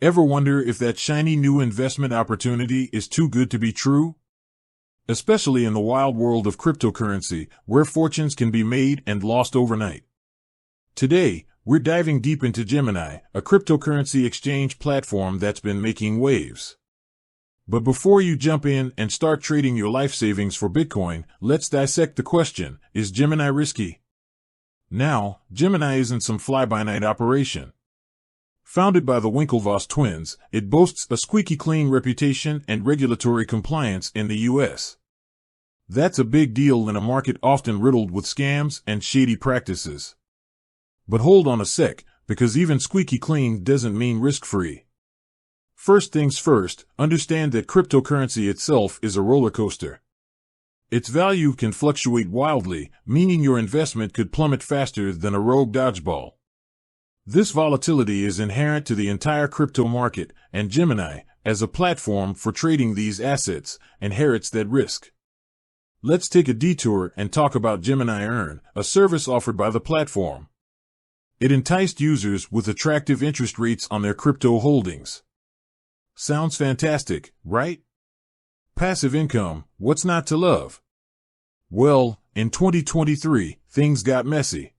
Ever wonder if that shiny new investment opportunity is too good to be true? Especially in the wild world of cryptocurrency, where fortunes can be made and lost overnight. Today, we're diving deep into Gemini, a cryptocurrency exchange platform that's been making waves. But before you jump in and start trading your life savings for Bitcoin, let's dissect the question, is Gemini risky? Now, Gemini isn't some fly-by-night operation. Founded by the Winklevoss twins, it boasts a squeaky clean reputation and regulatory compliance in the U.S. That's a big deal in a market often riddled with scams and shady practices. But hold on a sec, because even squeaky clean doesn't mean risk-free. First things first, understand that cryptocurrency itself is a roller coaster. Its value can fluctuate wildly, meaning your investment could plummet faster than a rogue dodgeball. This volatility is inherent to the entire crypto market, and Gemini, as a platform for trading these assets, inherits that risk. Let's take a detour and talk about Gemini Earn, a service offered by the platform. It enticed users with attractive interest rates on their crypto holdings. Sounds fantastic, right? Passive income, what's not to love? Well, in 2023, things got messy.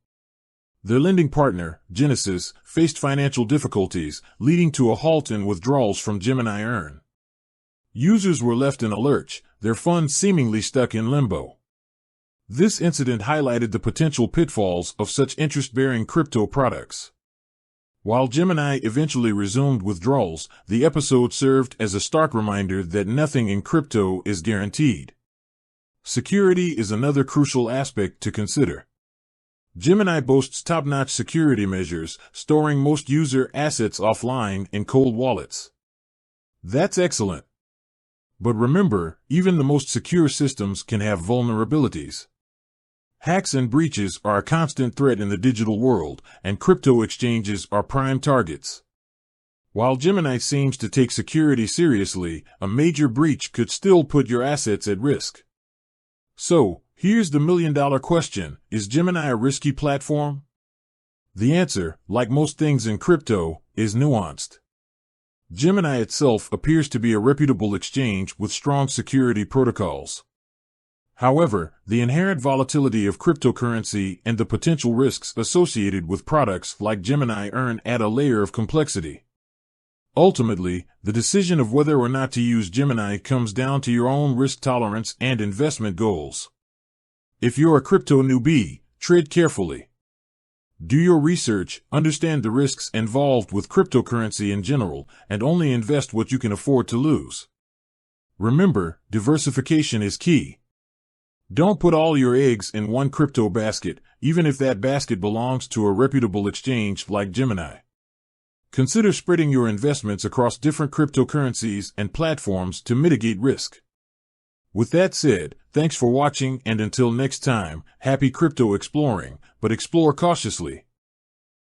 Their lending partner, Genesis, faced financial difficulties, leading to a halt in withdrawals from Gemini Earn. Users were left in a lurch, their funds seemingly stuck in limbo. This incident highlighted the potential pitfalls of such interest-bearing crypto products. While Gemini eventually resumed withdrawals, the episode served as a stark reminder that nothing in crypto is guaranteed. Security is another crucial aspect to consider. Gemini boasts top-notch security measures, storing most user assets offline in cold wallets. That's excellent. But remember, even the most secure systems can have vulnerabilities. Hacks and breaches are a constant threat in the digital world, and crypto exchanges are prime targets. While Gemini seems to take security seriously, a major breach could still put your assets at risk. So, here's the million-dollar question, is Gemini a risky platform? The answer, like most things in crypto, is nuanced. Gemini itself appears to be a reputable exchange with strong security protocols. However, the inherent volatility of cryptocurrency and the potential risks associated with products like Gemini Earn add a layer of complexity. Ultimately, the decision of whether or not to use Gemini comes down to your own risk tolerance and investment goals. If you're a crypto newbie, tread carefully. Do your research, understand the risks involved with cryptocurrency in general, and only invest what you can afford to lose. Remember, diversification is key. Don't put all your eggs in one crypto basket, even if that basket belongs to a reputable exchange like Gemini. Consider spreading your investments across different cryptocurrencies and platforms to mitigate risk. With that said, thanks for watching, and until next time, happy crypto exploring, but explore cautiously.